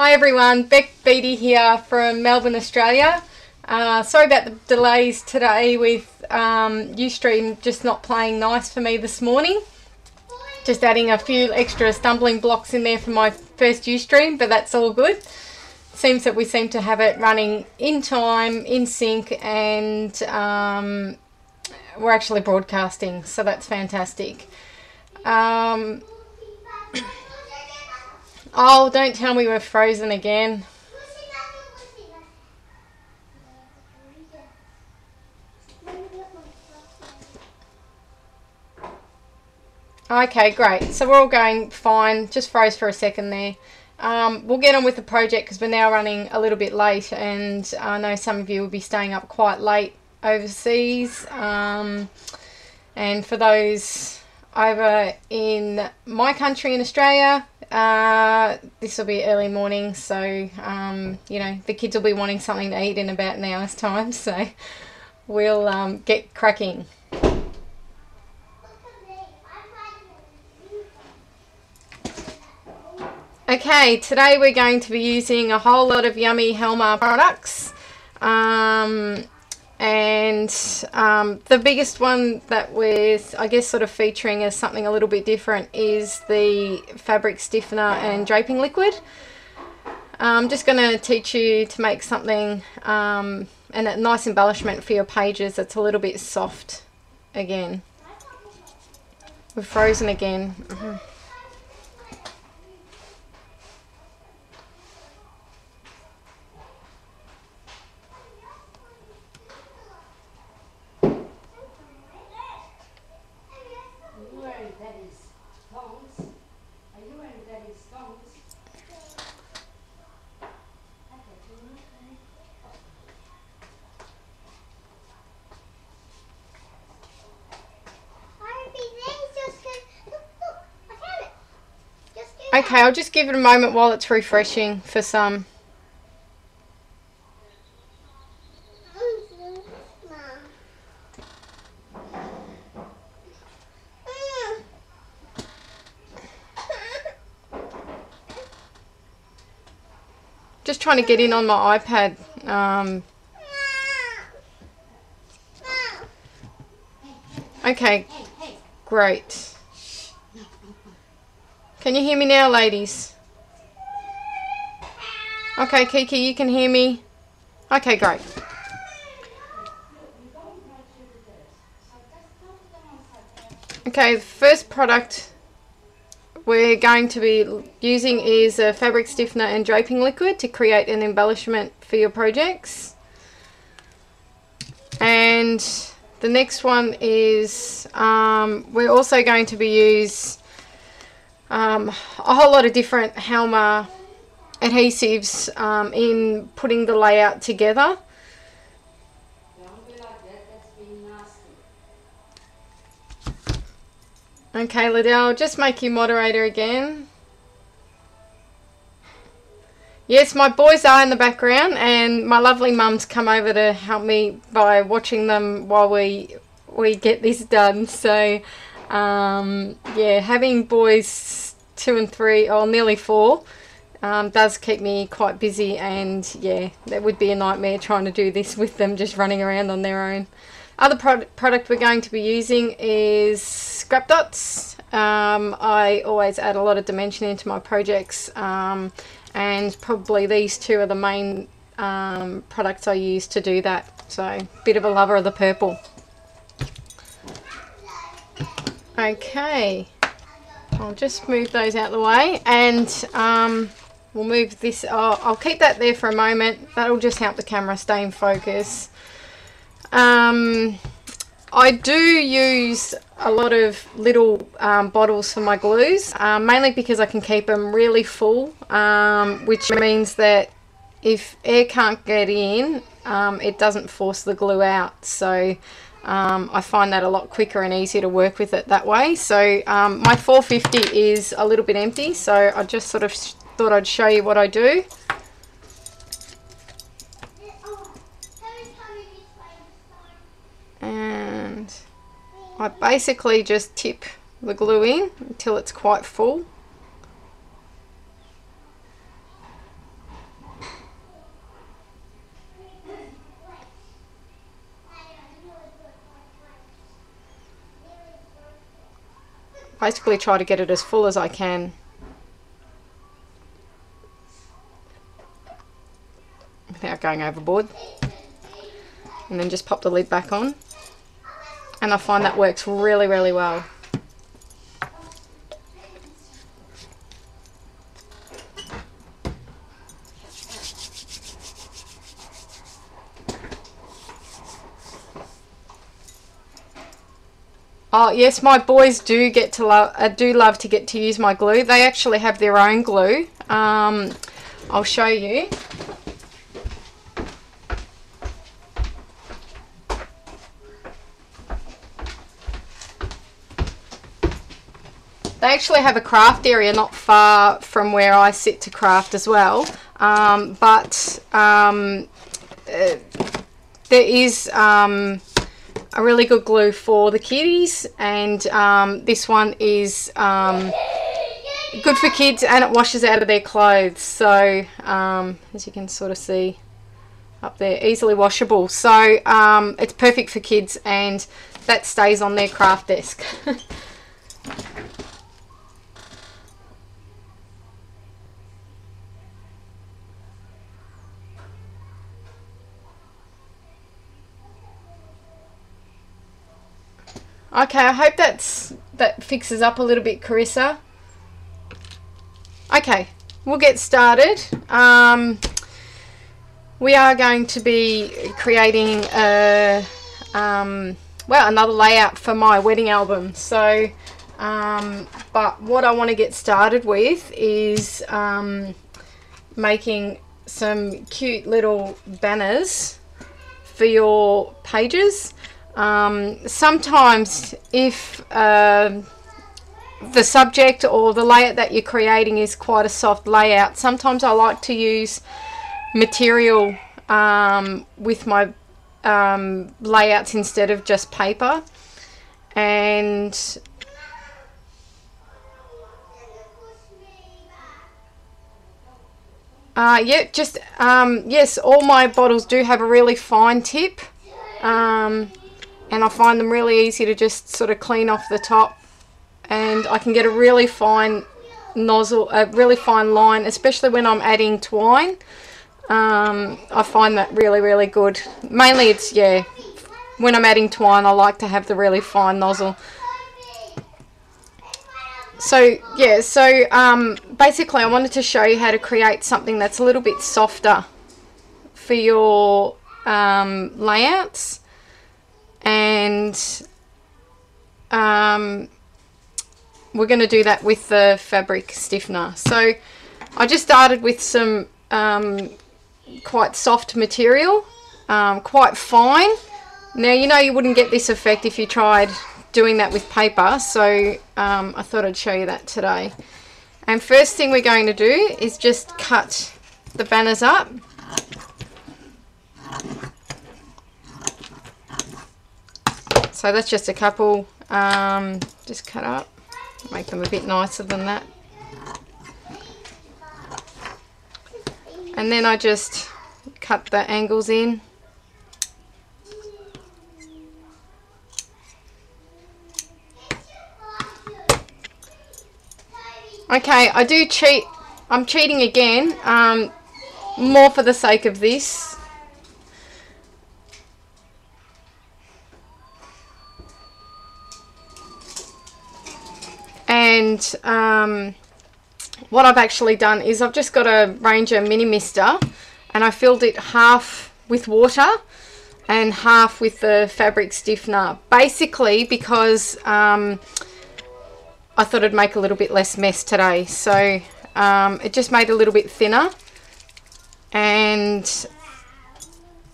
Hi everyone, Beck Beattie here from Melbourne, Australia. Sorry about the delays today with Ustream just not playing nice for me this morning. Just adding a few extra stumbling blocks in there for my first Ustream, but that's all good. Seems that we seem to have it running in time, in sync, and we're actually broadcasting, so that's fantastic. Oh, don't tell me we're frozen again. Okay, great. So we're all going fine. Just froze for a second there. We'll get on with the project because we're now running a little bit late, and I know some of you will be staying up quite late overseas. And for those over in my country in Australia, this will be early morning, so you know, the kids will be wanting something to eat in about an hour's time, so we'll get cracking. Okay, today we're going to be using a whole lot of yummy Helma products, and the biggest one that we're, I guess, sort of featuring as something a little bit different is the fabric stiffener and draping liquid. I'm just going to teach you to make something and a nice embellishment for your pages that's a little bit soft again. We're frozen again. Okay, I'll just give it a moment while it's refreshing for some. Just trying to get in on my iPad. Okay, great. Can you hear me now, ladies? Okay, Kiki, you can hear me? Okay, great. Okay, the first product we're going to be using is a fabric stiffener and draping liquid to create an embellishment for your projects. And the next one is we're also going to be using a whole lot of different Helma adhesives in putting the layout together. Okay, Liddell, just make you moderator again. Yes, my boys are in the background, and my lovely mum's come over to help me by watching them while we get this done. So yeah, having boys 2 and 3, or nearly 4, does keep me quite busy, and yeah, that would be a nightmare trying to do this with them just running around on their own. Other product we're going to be using is scrap dots. I always add a lot of dimension into my projects, and probably these two are the main products I use to do that. So, bit of a lover of the purple. Okay, I'll just move those out of the way, and we'll move this. I'll keep that there for a moment. That'll just help the camera stay in focus. I do use a lot of little bottles for my glues, mainly because I can keep them really full, which means that if air can't get in, it doesn't force the glue out. So I find that a lot quicker and easier to work with it that way. So my 450 is a little bit empty, so I just sort of thought I'd show you what I do. And I basically just tip the glue in until it's quite full. basically try to get it as full as I can. Without going overboard. And then just pop the lid back on. And I find that works really, really well. Oh yes, my boys do get to love to get to use my glue. They actually have their own glue. I'll show you. They actually have a craft area not far from where I sit to craft as well. There is a really good glue for the kiddies, and this one is good for kids, and it washes out of their clothes. So as you can sort of see up there, easily washable. So it's perfect for kids, and that stays on their craft desk. Okay, I hope that fixes up a little bit, Carissa. Okay, we'll get started. We are going to be creating another layout for my wedding album. So, but what I want to get started with is making some cute little banners for your pages. Sometimes if the subject or the layout that you're creating is quite a soft layout, sometimes I like to use material with my layouts instead of just paper. And yes, all my bottles do have a really fine tip. And I find them really easy to just sort of clean off the top, and I can get a really fine nozzle, a really fine line, especially when I'm adding twine. I find that really, really good. Mainly it's, yeah, when I'm adding twine, I like to have the really fine nozzle. So yeah, so basically I wanted to show you how to create something that's a little bit softer for your layouts. And we're going to do that with the fabric stiffener. So I just started with some quite soft material, quite fine. Now you know you wouldn't get this effect if you tried doing that with paper, so I thought I'd show you that today. And first thing we're going to do is just cut the banners up. So that's just a couple, just cut up, make them a bit nicer than that. And then I just cut the angles in. Okay, I do cheat, I'm cheating again, more for the sake of this. And what I've actually done is I've just got a Ranger mini mister, and I filled it half with water and half with the fabric stiffener, basically because I thought it'd make a little bit less mess today. So it just made it a little bit thinner, and it's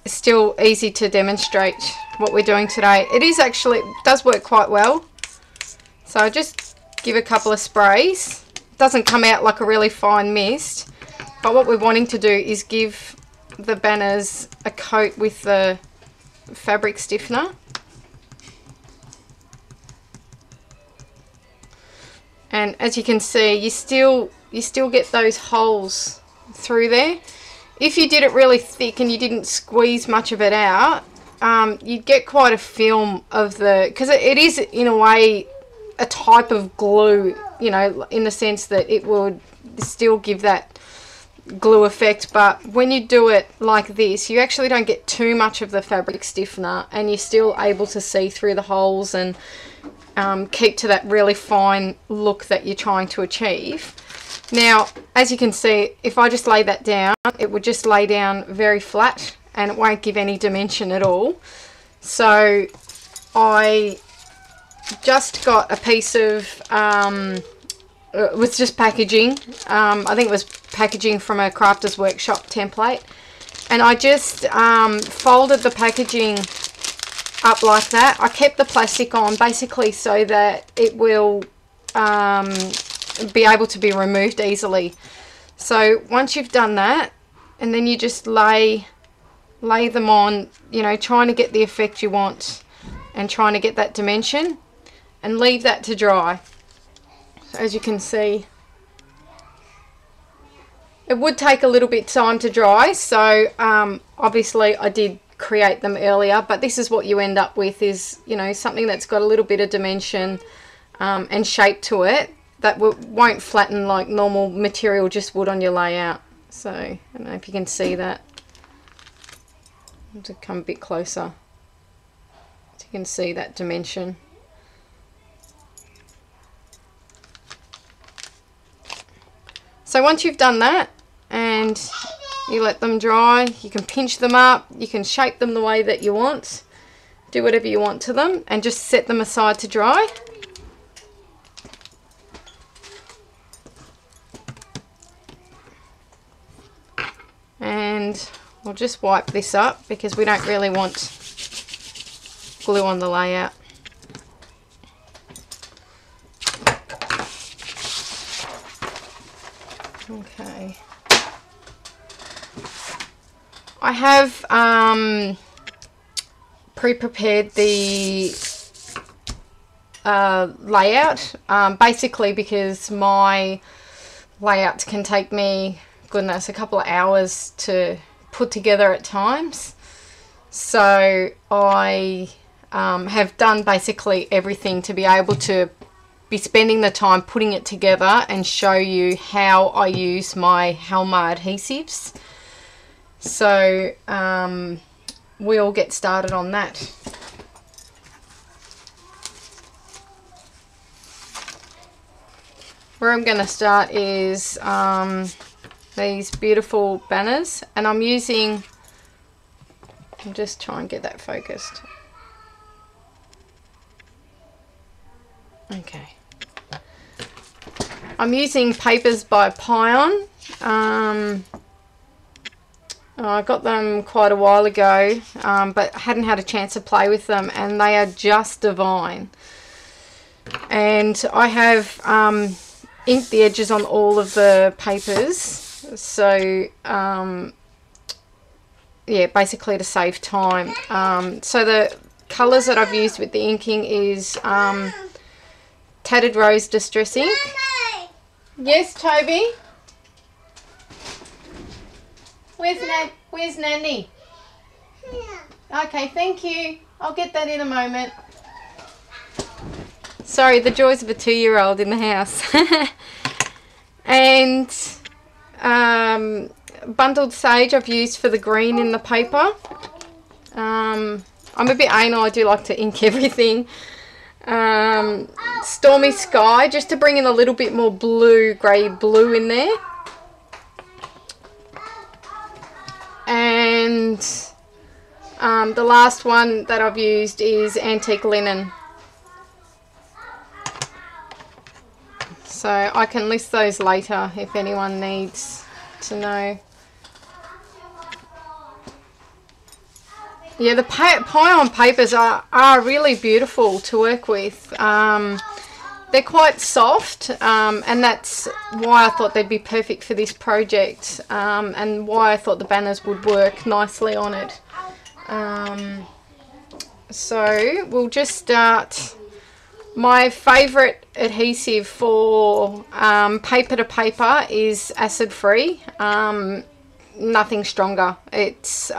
still easy to demonstrate what we're doing today. It is actually, it does work quite well. So I just give a couple of sprays. It doesn't come out like a really fine mist, but what we're wanting to do is give the banners a coat with the fabric stiffener. And as you can see, you still get those holes through there. If you did it really thick and you didn't squeeze much of it out, you'd get quite a film of the, because it is in a way a type of glue, you know, in the sense that it would still give that glue effect, but when you do it like this, you actually don't get too much of the fabric stiffener, and you're still able to see through the holes and keep to that really fine look that you're trying to achieve. Now, as you can see, if I just lay that down, it would just lay down very flat and it won't give any dimension at all. So I just got a piece of, it was just packaging. I think it was packaging from a Crafter's Workshop template. And I just folded the packaging up like that. I kept the plastic on basically so that it will be able to be removed easily. So once you've done that, and then you just lay them on, you know, trying to get the effect you want and trying to get that dimension, and leave that to dry. So as you can see, it would take a little bit of time to dry, so obviously I did create them earlier, but this is what you end up with, is, you know, something that's got a little bit of dimension and shape to it, that won't flatten like normal material just would on your layout. So I don't know if you can see that. I'll have to come a bit closer so you can see that dimension. So once you've done that and you let them dry, you can pinch them up, you can shape them the way that you want, do whatever you want to them, and just set them aside to dry. And we'll just wipe this up because we don't really want glue on the layout. Okay. I have pre-prepared the layout, basically because my layouts can take me, goodness, a couple of hours to put together at times. So I have done basically everything to be able to be spending the time putting it together and show you how I use my Halma adhesives. So we'll get started on that. Where I'm going to start is these beautiful banners, and I'm using, I'll just try and get that focused. Okay. I'm using papers by Pion. I got them quite a while ago, but hadn't had a chance to play with them, and they are just divine. And I have inked the edges on all of the papers, so yeah, basically to save time. So the colours that I've used with the inking is Tattered Rose Distress Ink. Yes, Toby? Where's Nanny? Yeah. Okay, thank you. I'll get that in a moment. Sorry, the joys of a 2-year-old in the house. And Bundled Sage I've used for the green in the paper. I'm a bit anal, I do like to ink everything. Stormy Sky, just to bring in a little bit more blue, grey blue in there. And the last one that I've used is Antique Linen. So I can list those later if anyone needs to know. Yeah, the Pion papers are really beautiful to work with. They're quite soft, and that's why I thought they'd be perfect for this project, and why I thought the banners would work nicely on it. So we'll just start. My favourite adhesive for paper to paper is acid free. Nothing stronger. It's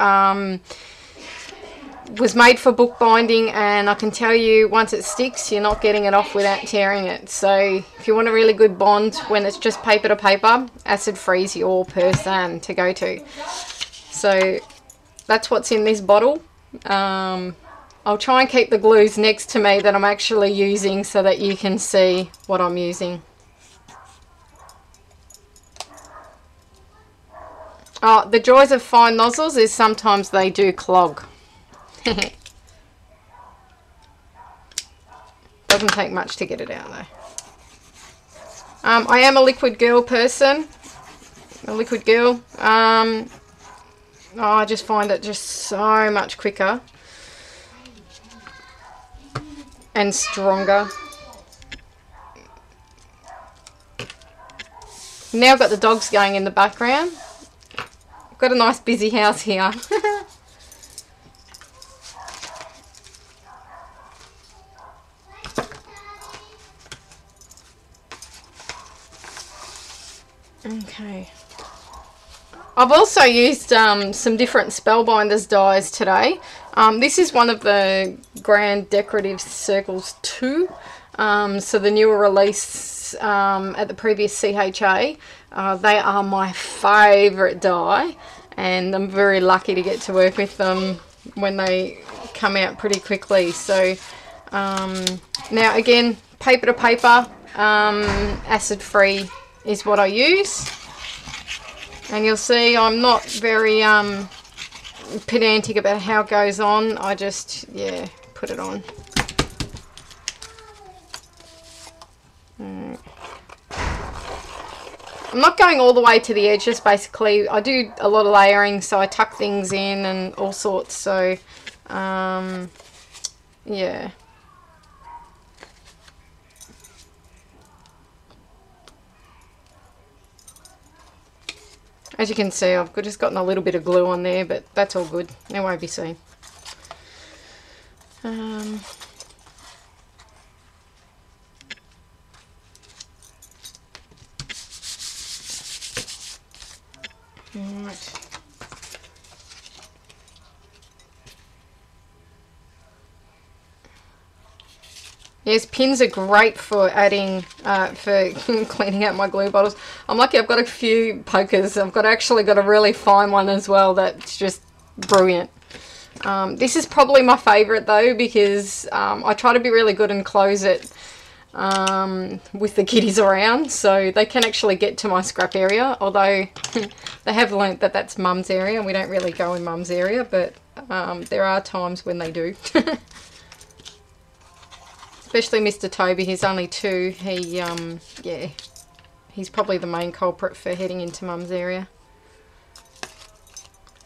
was made for bookbinding, and I can tell you once it sticks, you're not getting it off without tearing it. So if you want a really good bond when it's just paper to paper, acid free is your person to go to. So that's what's in this bottle. I'll try and keep the glues next to me that I'm actually using so that you can see what I'm using. Oh, the joys of fine nozzles is sometimes they do clog. Doesn't take much to get it out though. I am a liquid girl person. A liquid girl. Oh, I just find it just so much quicker and stronger. Now I've got the dogs going in the background. I've got a nice busy house here. Okay. I've also used some different Spellbinders dies today. This is one of the Grand Decorative Circles 2. So the newer release at the previous CHA. They are my favourite die, and I'm very lucky to get to work with them when they come out pretty quickly. So now again, paper to paper, acid free is what I use. And you'll see I'm not very pedantic about how it goes on. I just, yeah, put it on. I'm not going all the way to the edge, just basically I do a lot of layering, so I tuck things in and all sorts. So yeah. As you can see, I've just gotten a little bit of glue on there, but that's all good. It won't be seen. Right. Yes, pins are great for adding, for cleaning out my glue bottles. I'm lucky I've got a few pokers. I've actually got a really fine one as well that's just brilliant. This is probably my favourite though, because I try to be really good and close it with the kitties around, so they can actually get to my scrap area, although they have learnt that that's Mum's area and we don't really go in Mum's area, but there are times when they do. Especially Mr. Toby, he's only 2. He, yeah, he's probably the main culprit for heading into Mum's area.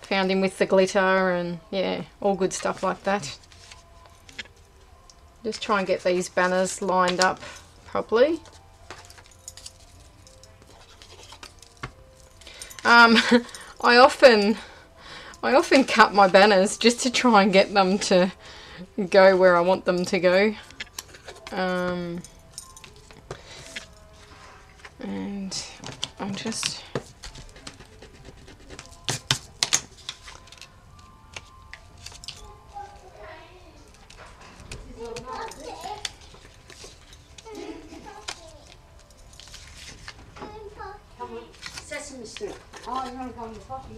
Found him with the glitter and, yeah, all good stuff like that. Just try and get these banners lined up properly. I often cut my banners just to try and get them to go where I want them to go. And I'm just Sesame Street. Oh, you want to go on the coffee?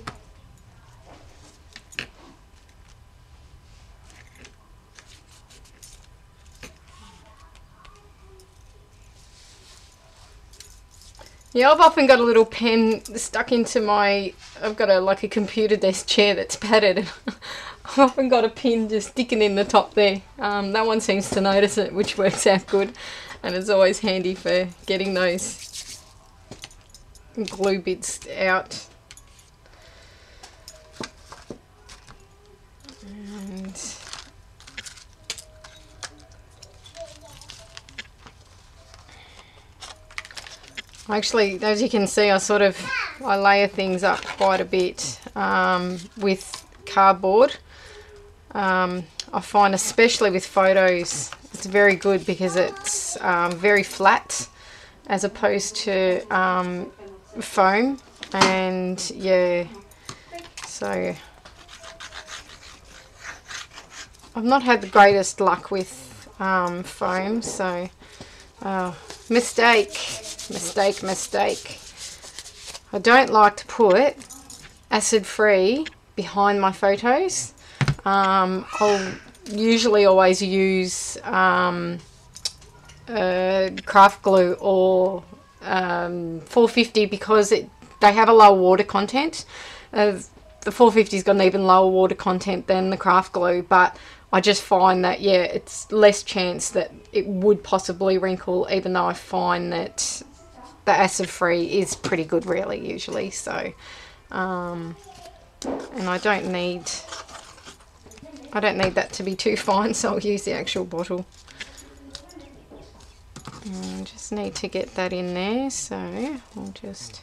Yeah, I've often got a little pen stuck into my, I've got like a computer desk chair that's padded. I've often got a pin just sticking in the top there. No one seems to notice it, which works out good. And it's always handy for getting those glue bits out. And actually, as you can see, I layer things up quite a bit with cardboard. I find especially with photos it's very good because it's very flat as opposed to foam, and yeah, so I've not had the greatest luck with foam, so mistake. I don't like to put acid-free behind my photos. I'll usually always use craft glue or 450 because they have a lower water content. The 450's got an even lower water content than the craft glue, but I just find that, yeah, it's less chance that it would possibly wrinkle, even though I find that the acid free is pretty good really usually. So and I don't need that to be too fine, so I'll use the actual bottle. Just need to get that in there, so I'll just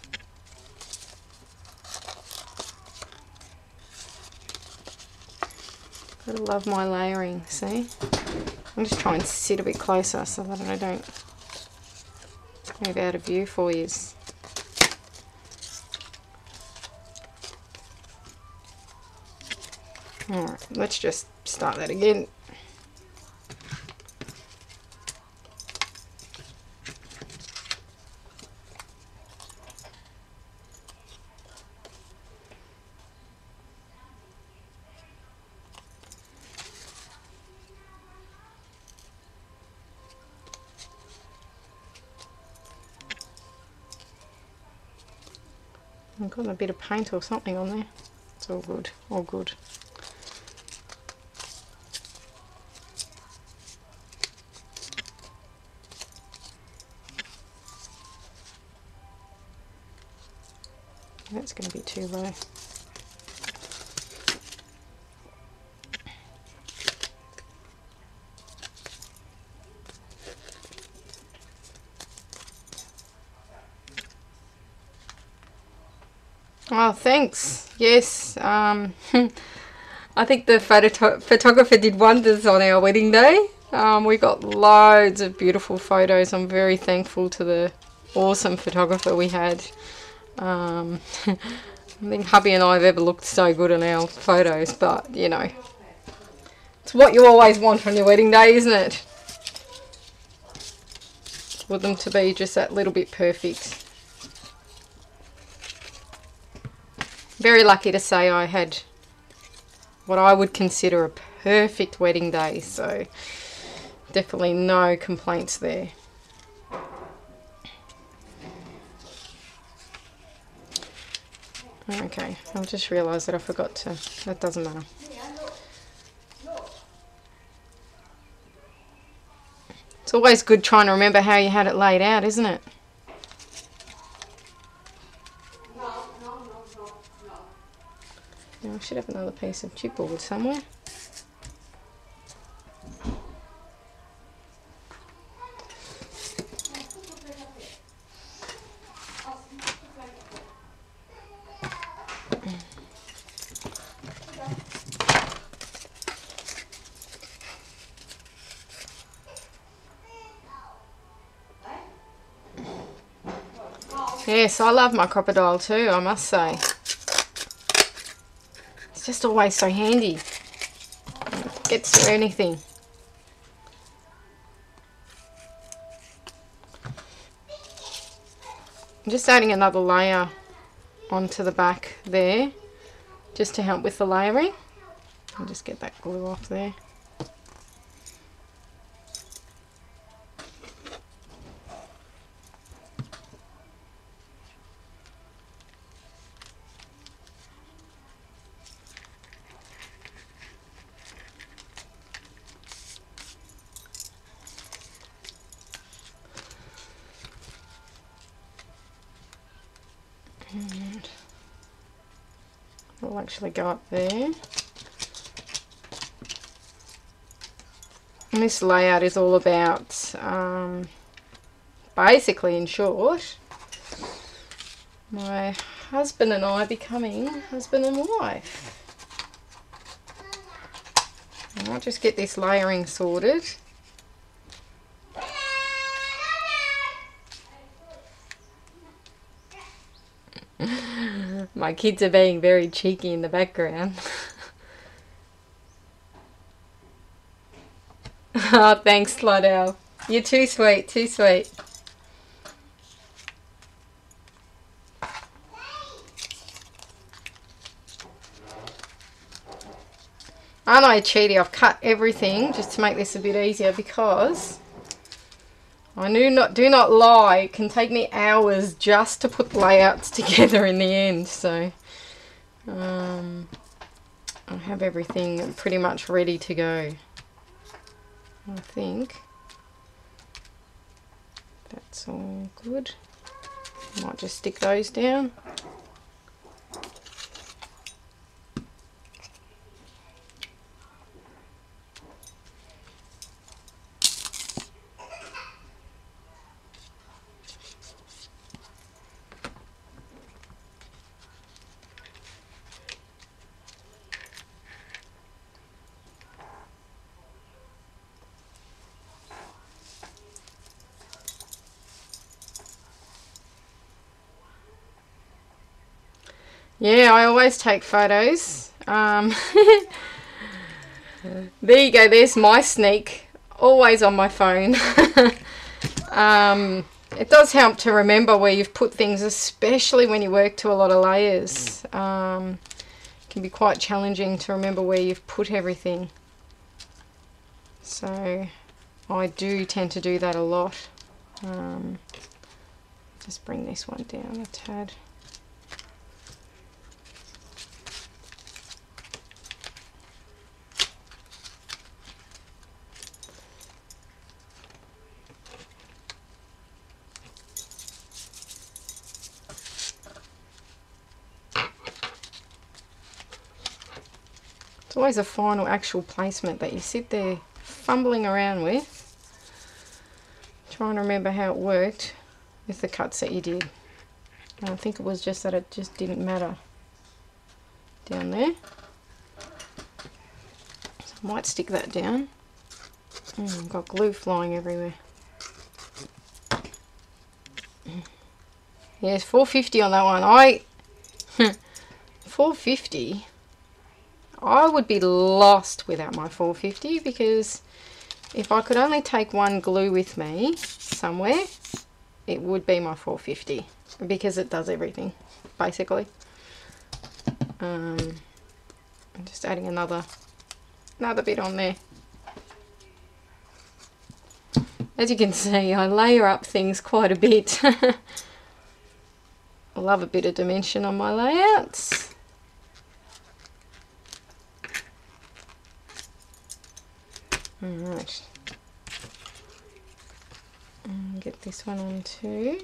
gotta love my layering. See, I'm just trying to sit a bit closer so that I don't move out of view for you. Alright, let's just start that again. I've got a bit of paint or something on there. It's all good, all good. That's going to be too low. Oh, thanks. Yes, I think the photographer did wonders on our wedding day. We got loads of beautiful photos. I'm very thankful to the awesome photographer we had. I think hubby and I have ever looked so good in our photos, but you know, it's what you always want on your wedding day, isn't it? For them to be just that little bit perfect. Very lucky to say I had what I would consider a perfect wedding day, so definitely no complaints there. Okay, I've just realised that I forgot to, that doesn't matter. It's always good trying to remember how you had it laid out, isn't it? Now I should have another piece of chipboard somewhere. Yes, I love my crocodile too, I must say. It's just always so handy. It gets through anything. I'm just adding another layer onto the back there, just to help with the layering. I'll just get that glue off there. And we'll actually go up there. And this layout is all about, basically in short, my husband and I becoming husband and wife. And I'll just get this layering sorted. My kids are being very cheeky in the background. Oh, thanks, Slidell. You're too sweet, too sweet. Aren't I a cheaty? I've cut everything just to make this a bit easier because I do not lie. It can take me hours just to put layouts together in the end. So I have everything pretty much ready to go. I think that's all good. Might just stick those down. Yeah, I always take photos. There you go, there's my sneak. Always on my phone. It does help to remember where you've put things, especially when you work to a lot of layers. It can be quite challenging to remember where you've put everything. So I do tend to do that a lot. Just bring this one down a tad. It's always a final actual placement that you sit there fumbling around with, trying to remember how it worked with the cuts that you did. And I think it was just that it just didn't matter down there. So I might stick that down. I've got glue flying everywhere. Yes, 450 on that one. 450. I would be lost without my 450 because if I could only take one glue with me somewhere, it would be my 450 because it does everything, basically. I'm just adding another bit on there. As you can see, I layer up things quite a bit. I love a bit of dimension on my layouts. Alright, get this one on too.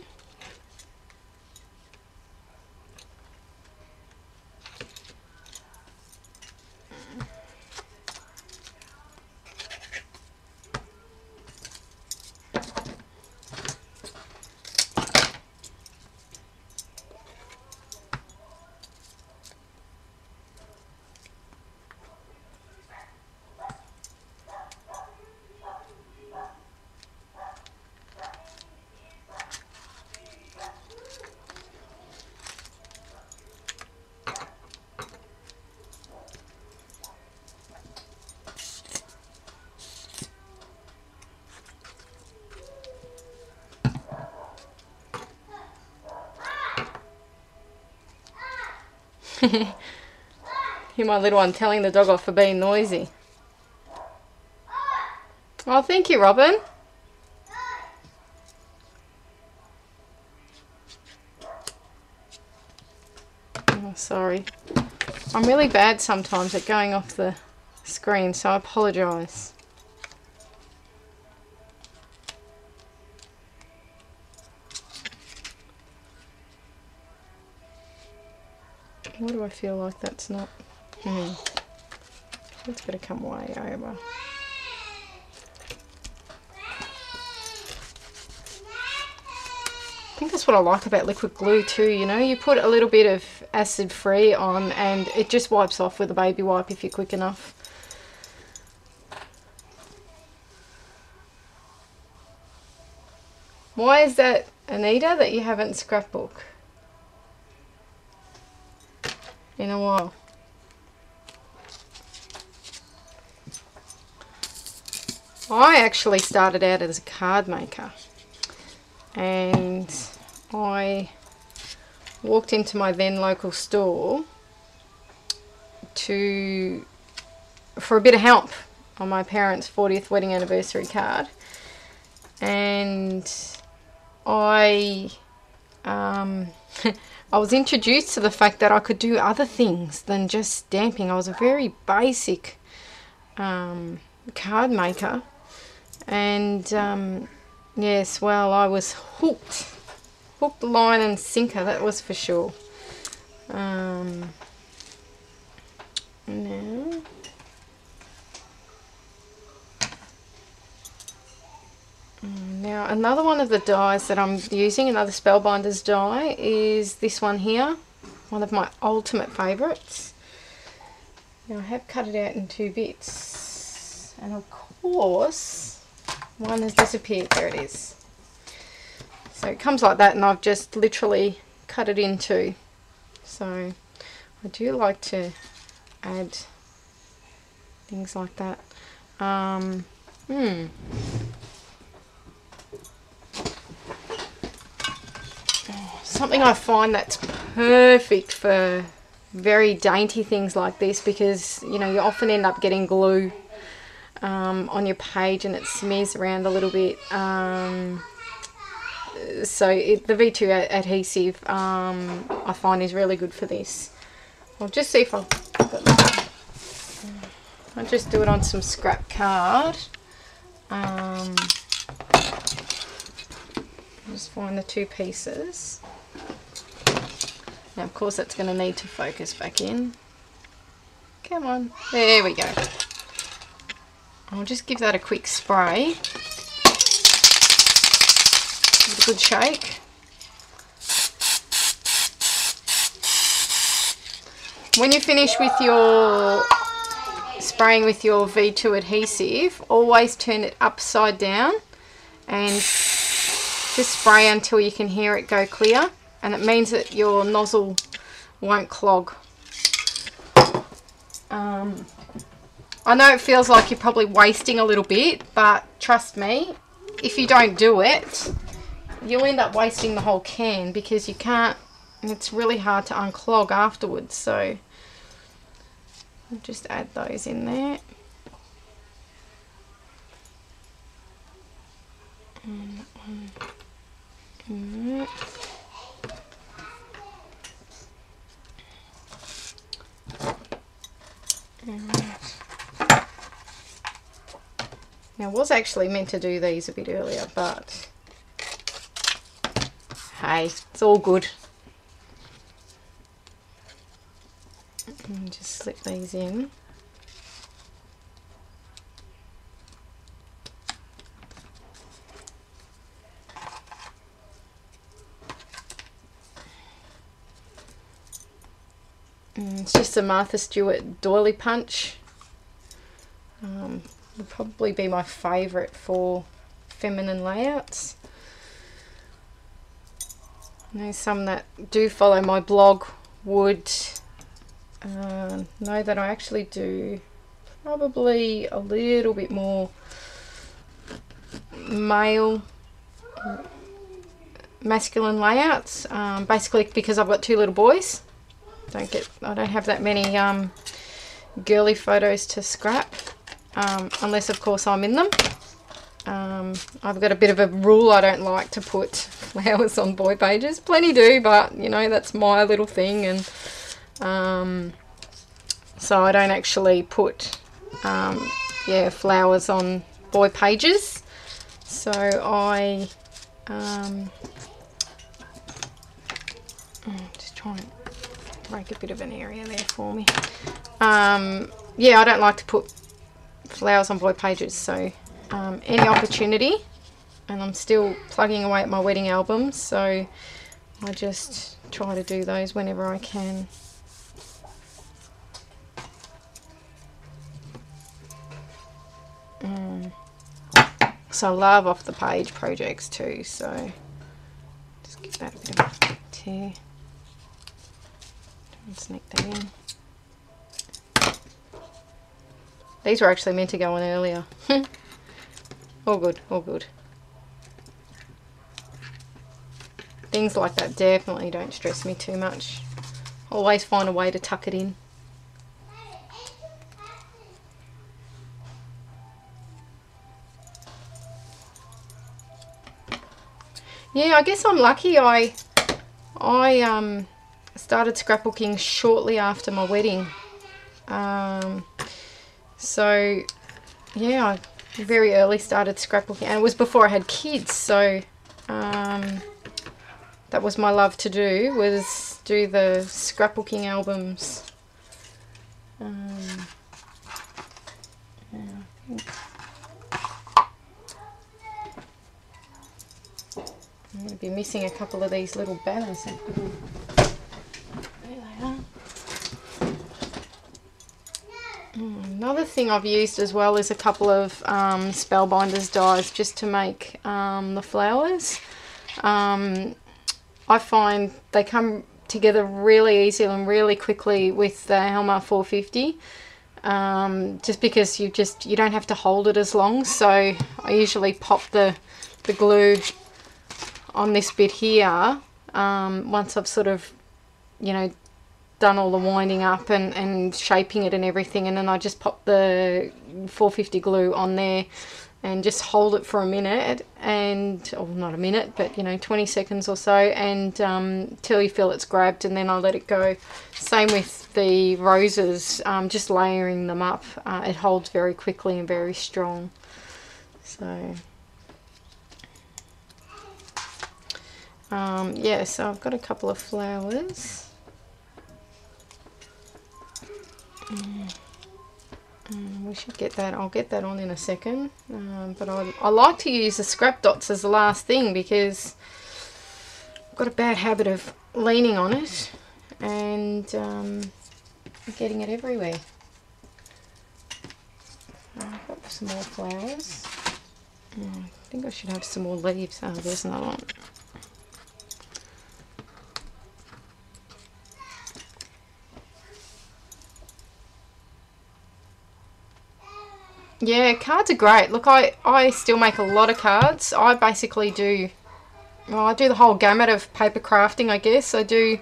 Hear my little one telling the dog off for being noisy. Oh, thank you, Robin. Oh, sorry. I'm really bad sometimes at going off the screen, so I apologise. Why do I feel like that's not? That's got to come way over. I think that's what I like about liquid glue too, you know, you put a little bit of acid free on and it just wipes off with a baby wipe if you're quick enough. Why is that, Anita, that you haven't scrapbook in a while? I actually started out as a card maker, and I walked into my then local store for a bit of help on my parents' 40th wedding anniversary card, and I I was introduced to the fact that I could do other things than just stamping. I was a very basic card maker, and yes, well, I was hooked, line and sinker, that was for sure. Now another one of the dies that I'm using, another Spellbinders die, is this one here, one of my ultimate favourites. Now I have cut it out in 2 bits, and of course one has disappeared. There it is. So it comes like that, and I've just literally cut it in 2. So I do like to add things like that. Something I find that's perfect for very dainty things like this, because you know you often end up getting glue on your page and it smears around a little bit. So the V2 adhesive I find is really good for this. I'll just see if I'll just do it on some scrap card. Just find the 2 pieces. Now of course that's going to need to focus back in. Come on, there we go. I'll just give that a quick spray. Give it a good shake. When you finish with your spraying with your V2 adhesive, always turn it upside down and just spray until you can hear it go clear, and it means that your nozzle won't clog. I know it feels like you're probably wasting a little bit, but trust me, if you don't do it, you'll end up wasting the whole can, because you can't, it's really hard to unclog afterwards. So I'll just add those in there. And now I was actually meant to do these a bit earlier, but hey, it's all good. And just slip these in. It's just a Martha Stewart doily punch. Would probably be my favourite for feminine layouts. I know some that do follow my blog would know that I actually do probably a little bit more masculine layouts, basically because I've got 2 little boys. I don't have that many girly photos to scrap, unless of course I'm in them. I've got a bit of a rule, I don't like to put flowers on boy pages. Plenty do, but you know, that's my little thing, and so I don't actually put flowers on boy pages. So I just trying to make a bit of an area there for me. Yeah, I don't like to put flowers on boy pages, so any opportunity, and I'm still plugging away at my wedding albums, so I just try to do those whenever I can. So I love off the page projects too, so just give that a bit of a tear. Sneak that in. These were actually meant to go on earlier. All good, all good. Things like that definitely don't stress me too much. Always find a way to tuck it in. Yeah, I guess I'm lucky. I started scrapbooking shortly after my wedding. So yeah, I very early started scrapbooking, and it was before I had kids, so that was my love to do, was do the scrapbooking albums. Yeah, I think I'm going to be missing a couple of these little banners. There they are. Another thing I've used as well is a couple of Spellbinders dies just to make the flowers. I find they come together really easily and really quickly with the Helma 450. Just because you don't have to hold it as long. So I usually pop the glue on this bit here once I've sort of, you know, done all the winding up and shaping it and everything, and then I just pop the 450 glue on there and just hold it for a minute, and, or not a minute, but you know, 20 seconds or so, and till you feel it's grabbed, and then I let it go. Same with the roses, just layering them up. It holds very quickly and very strong. So yeah, so I've got a couple of flowers. We should get that. I'll get that on in a second. But I like to use the scrap dots as the last thing, because I've got a bad habit of leaning on it and getting it everywhere. I've got some more flowers. I think I should have some more leaves. Oh, there's another one. Yeah, cards are great. Look, I still make a lot of cards. I basically do, well, I do the whole gamut of paper crafting, I guess. I do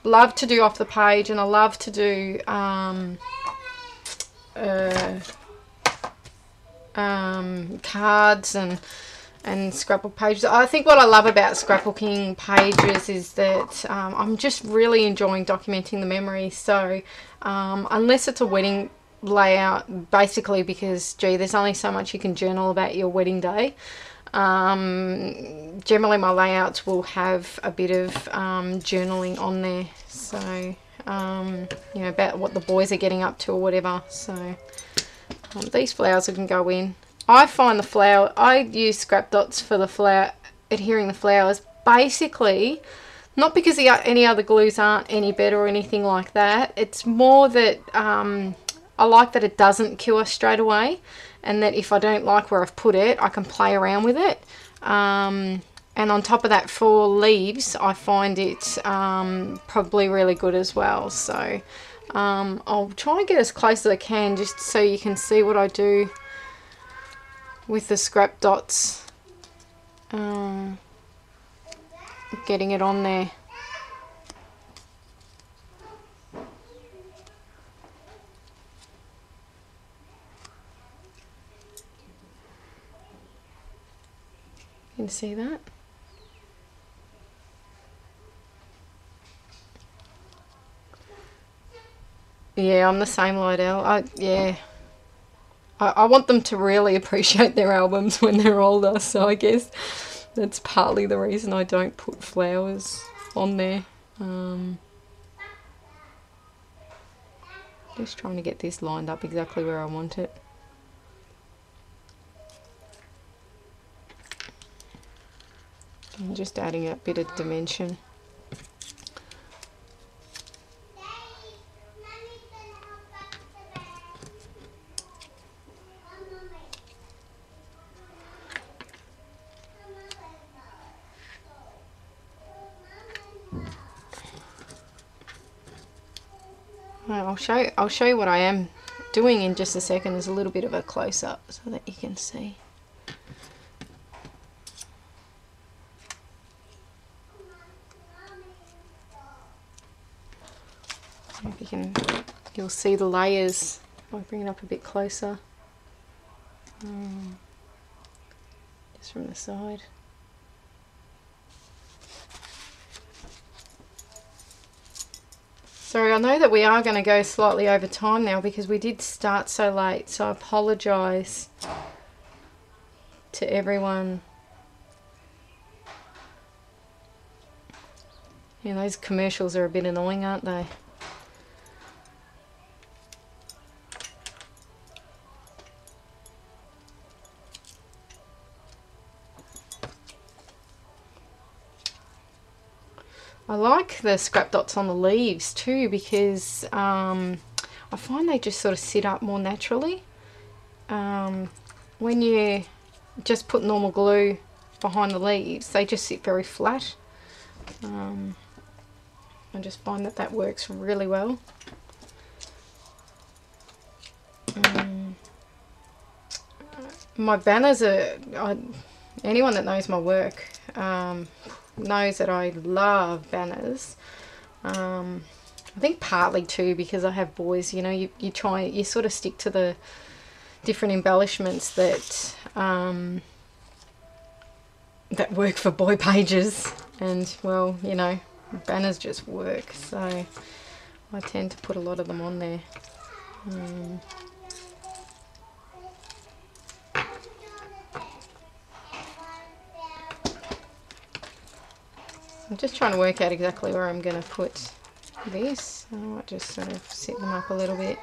love to do off the page, and I love to do cards and scrapbook pages. I think what I love about scrapbooking pages is that I'm just really enjoying documenting the memories. So unless it's a wedding layout, basically, because gee, there's only so much you can journal about your wedding day. Generally my layouts will have a bit of journaling on there, so you know, about what the boys are getting up to or whatever. So these flowers can go in. I find the flower, I use scrap dots for the flower, adhering the flowers, basically not because any other glues aren't any better or anything like that. It's more that I like that it doesn't cure straight away, and that if I don't like where I've put it, I can play around with it. And on top of that, for leaves, I find it probably really good as well. So I'll try and get as close as I can, just so you can see what I do with the scrap dots. Getting it on there. You can see that? Yeah, I'm the same, Lydell. Yeah. I want them to really appreciate their albums when they're older, so I guess that's partly the reason I don't put flowers on there. Just trying to get this lined up exactly where I want it. I'm just adding a bit of dimension. I'll show you what I am doing in just a second. There's a little bit of a close-up so that you can see. If you can, you'll see the layers. I'll bring it up a bit closer. Just from the side. Sorry, I know that we are going to go slightly over time now because we did start so late, so I apologise to everyone. Yeah, those commercials are a bit annoying, aren't they? I like the scrap dots on the leaves too because I find they just sort of sit up more naturally. When you just put normal glue behind the leaves, they just sit very flat. I just find that that works really well. My banners are, anyone that knows my work knows that I love banners. I think partly too because I have boys, you know, you sort of stick to the different embellishments that that work for boy pages, and well, you know, banners just work, so I tend to put a lot of them on there. I'm just trying to work out exactly where I'm going to put this. I might just sort of set them up a little bit.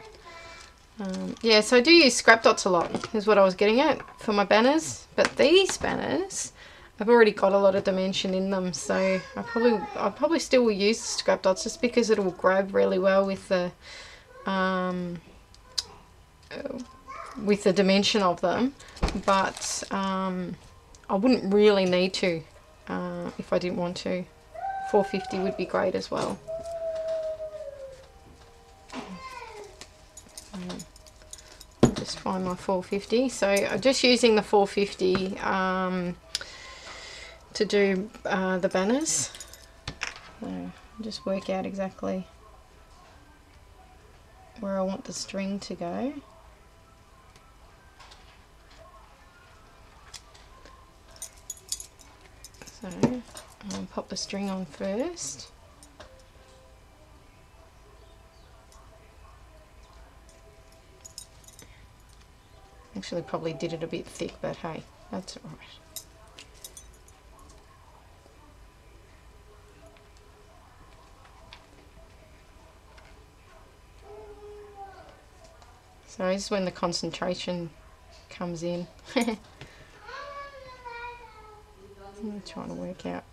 Yeah, so I do use scrap dots a lot, is what I was getting at for my banners. But these banners, I've already got a lot of dimension in them, so I probably still will use the scrap dots just because it will grab really well with the dimension of them. But I wouldn't really need to if I didn't want to. 450 would be great as well. I'll just find my 450. So I'm just using the 450 to do the banners. So I'll just work out exactly where I want the string to go. So I'll pop the string on first. Actually probably did it a bit thick, but hey, that's alright. So this is when the concentration comes in. I'm trying to work out.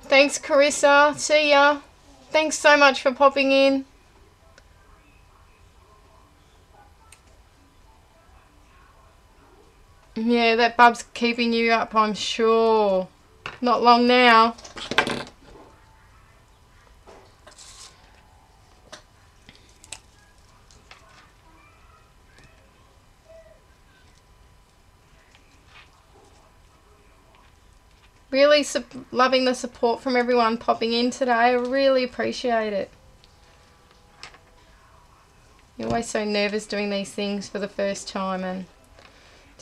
Thanks, Carissa. See ya. Thanks so much for popping in. Yeah, that bub's keeping you up, I'm sure. Not long now. Really loving the support from everyone popping in today. I really appreciate it. You're always so nervous doing these things for the first time, and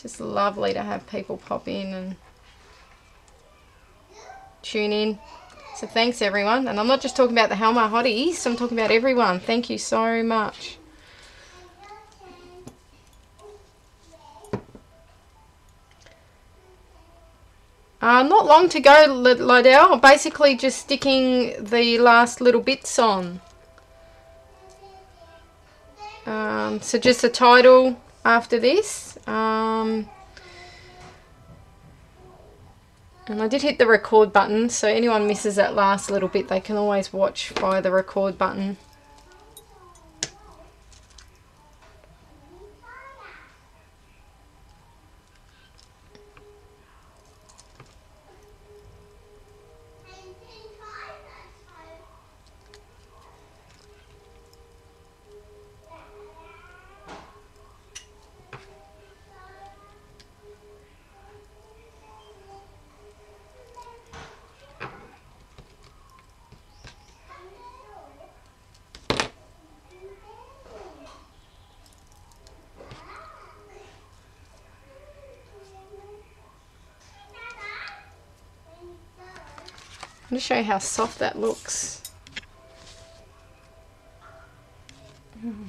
just lovely to have people pop in and tune in. So thanks everyone. And I'm not just talking about the Halma hotties, I'm talking about everyone. Thank you so much. Not long to go, Lydell. Basically just sticking the last little bits on. So just a title after this. And I did hit the record button, so anyone misses that last little bit, they can always watch via the record button. going to show you how soft that looks. You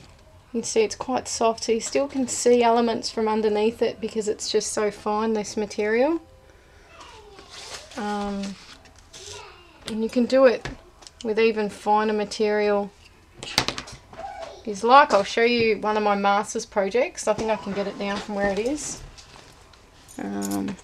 can see it's quite soft, so you still can see elements from underneath it because it's just so fine, this material. And you can do it with even finer material. Is like, I'll show you one of my master's projects. I think I can get it down from where it is. Not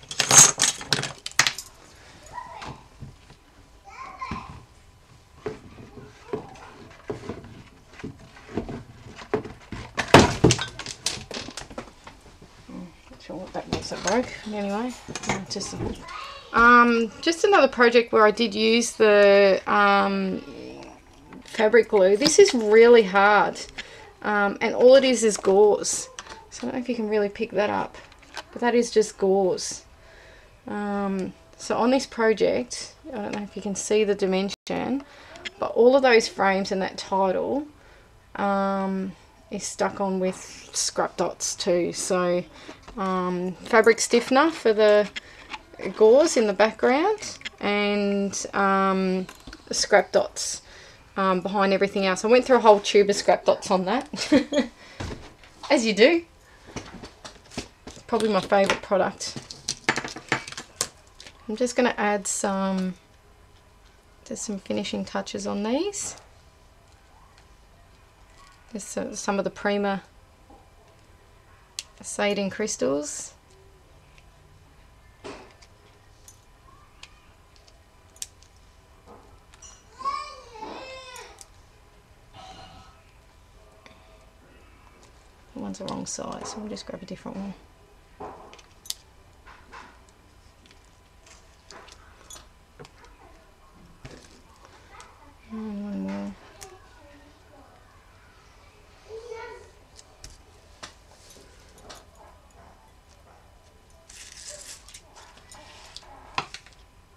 sure what that was that broke. But anyway, just another project where I did use the fabric glue. This is really hard, and all it is gauze. So I don't know if you can really pick that up, but that is just gauze. So on this project, I don't know if you can see the dimension, but all of those frames and that title is stuck on with scrap dots too. So fabric stiffener for the gauze in the background, and scrap dots behind everything else. I went through a whole tube of scrap dots on that, as you do. Probably my favourite product. I'm just going to add some finishing touches on these. Just some of the Prima Satin crystals. That one's the wrong size, so we'll just grab a different one. And one more.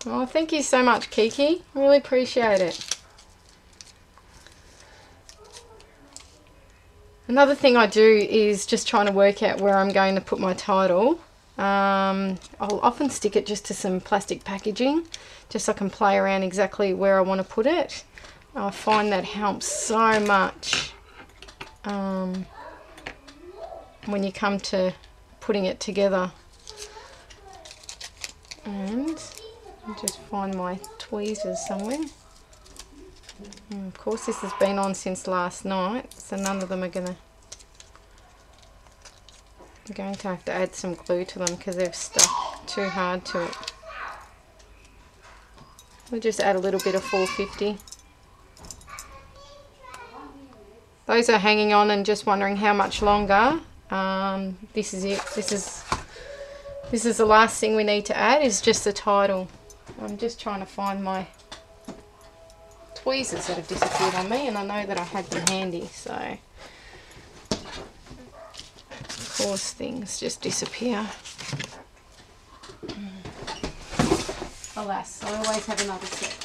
Oh, thank you so much, Kiki. Really appreciate it. Another thing I do is just trying to work out where I'm going to put my title. I'll often stick it just to some plastic packaging, just so I can play around exactly where I want to put it. I find that helps so much when you come to putting it together. And I'll just find my tweezers somewhere. And of course this has been on since last night, so none of them are I'm going to have to add some glue to them because they've stuck too hard to it. We'll just add a little bit of 450. Those are hanging on and just wondering how much longer. This is it. This is the last thing we need to add, is just the title. I'm just trying to find my tweezers that have disappeared on me, and I know that I had them handy, so of course things just disappear. Alas, I always have another set.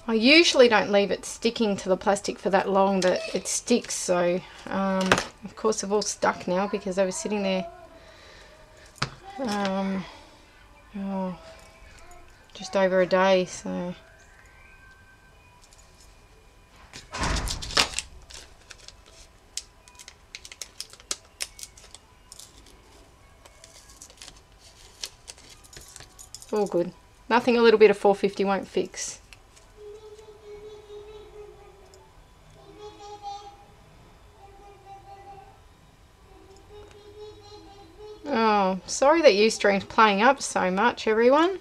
I usually don't leave it sticking to the plastic for that long that it sticks, so of course they've all stuck now because they were sitting there just over a day, so all good. Nothing a little bit of 450 won't fix. Oh, sorry that Ustream's playing up so much, everyone.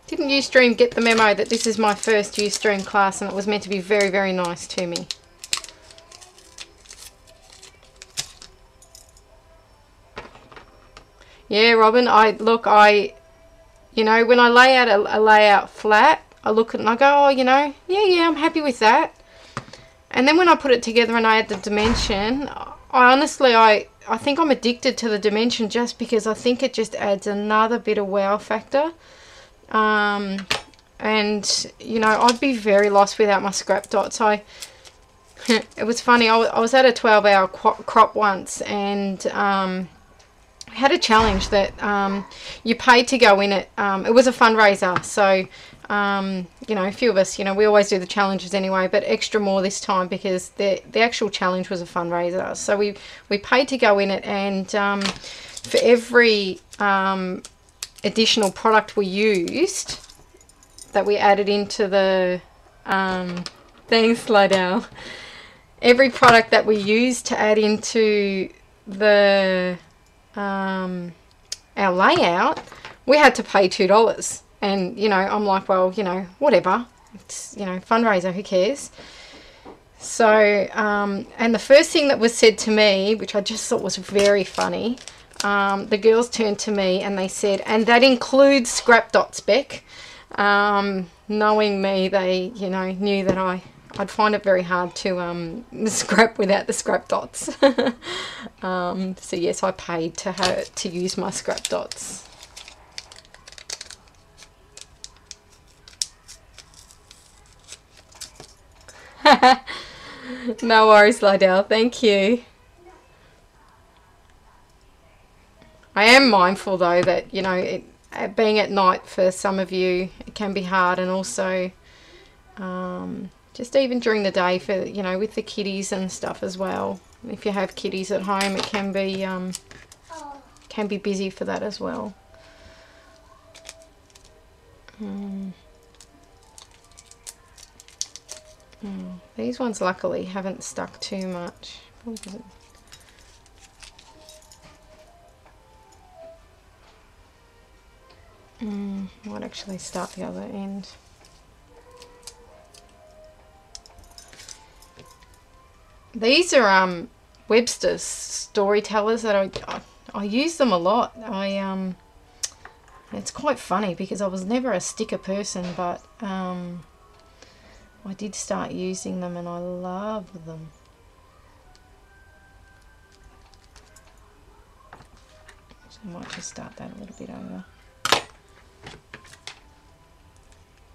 Didn't didn't Ustream get the memo that this is my first Ustream class and it was meant to be very, very nice to me? Yeah, Robin, you know, when I lay out a layout flat, I look at it and I go, oh, you know, yeah, I'm happy with that. And then when I put it together and I add the dimension, I think I'm addicted to the dimension just because I think it just adds another bit of wow factor. And, you know, I'd be very lost without my scrap dots. It was funny, I was at a 12-hour crop once, and had a challenge that you paid to go in it. It was a fundraiser, so you know, a few of us, you know, we always do the challenges anyway, but extra more this time because the actual challenge was a fundraiser. So we paid to go in it, and for every additional product we used that we added into the thanks, Slidell. Every product that we used to add into the our layout, we had to pay $2. And you know, I'm like, well, you know, whatever, it's, you know, fundraiser, who cares? So and the first thing that was said to me, which I just thought was very funny, the girls turned to me and they said, and that includes scrap dots, Beck. Knowing me, they, you know, knew that I'd find it very hard to scrap without the scrap dots. So yes, I paid to use my scrap dots. No worries, Lydell. Thank you. I am mindful though that, you know, being at night for some of you, it can be hard, and also just even during the day for, you know, with the kiddies and stuff as well. If you have kiddies at home, it can be busy for that as well. These ones luckily haven't stuck too much. Might actually start the other end. These are Webster's storytellers that I use them a lot. It's quite funny because I was never a sticker person, but I did start using them and I love them. So I might just start that a little bit over.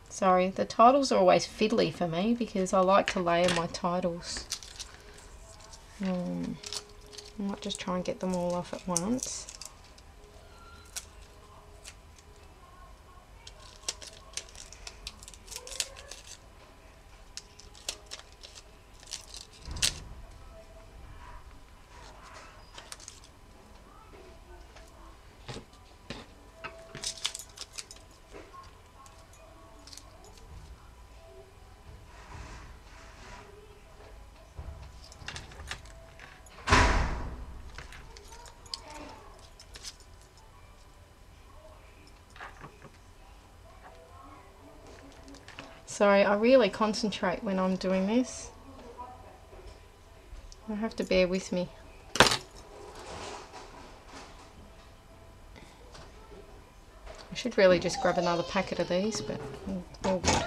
Sorry, the titles are always fiddly for me because I like to layer my titles. I might just try and get them all off at once. Sorry, I really concentrate when I'm doing this. You'll have to bear with me. I should really just grab another packet of these, but all good.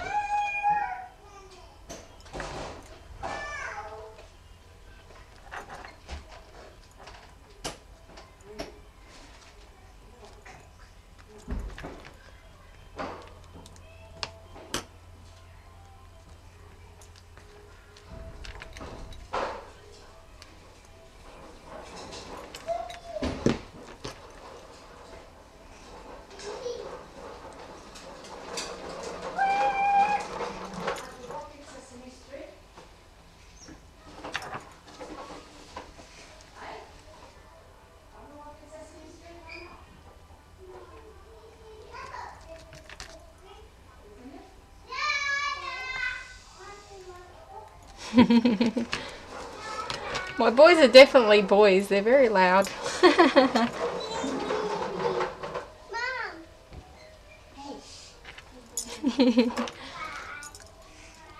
My boys are definitely boys. They're very loud.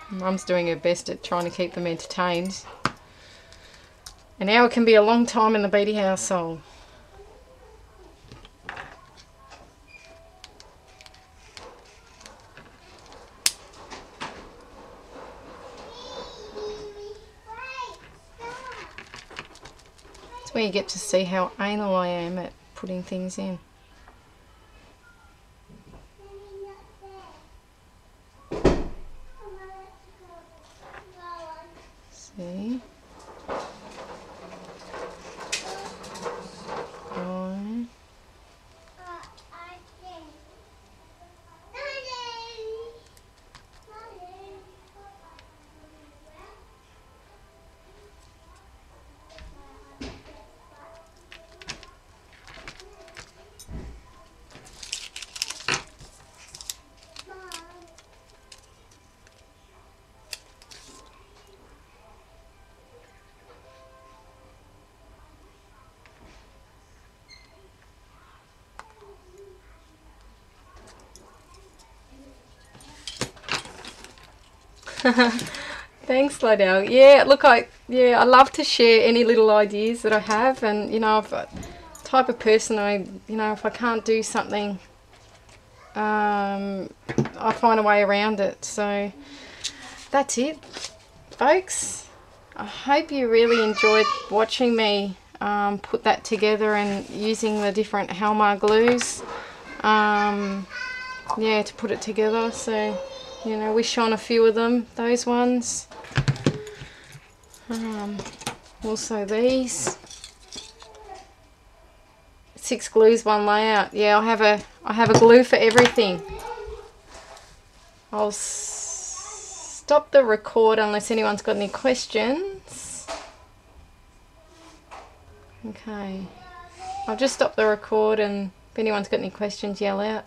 Mum's doing her best at trying to keep them entertained. An hour can be a long time in the Beattie household. It's where you get to see how anal I am at putting things in. See? One. Thanks, Lydell. Yeah, look, I love to share any little ideas that I have, and you know, if I, type of person if I can't do something, I find a way around it. So that's it, folks. I hope you really enjoyed watching me put that together and using the different Halmar glues, yeah, to put it together. So, you know, we shone a few of them, those ones. Also these. 6 glues, 1 layout. Yeah, I have a glue for everything. I'll stop the record unless anyone's got any questions. Okay. I'll just stop the record, and if anyone's got any questions, yell out.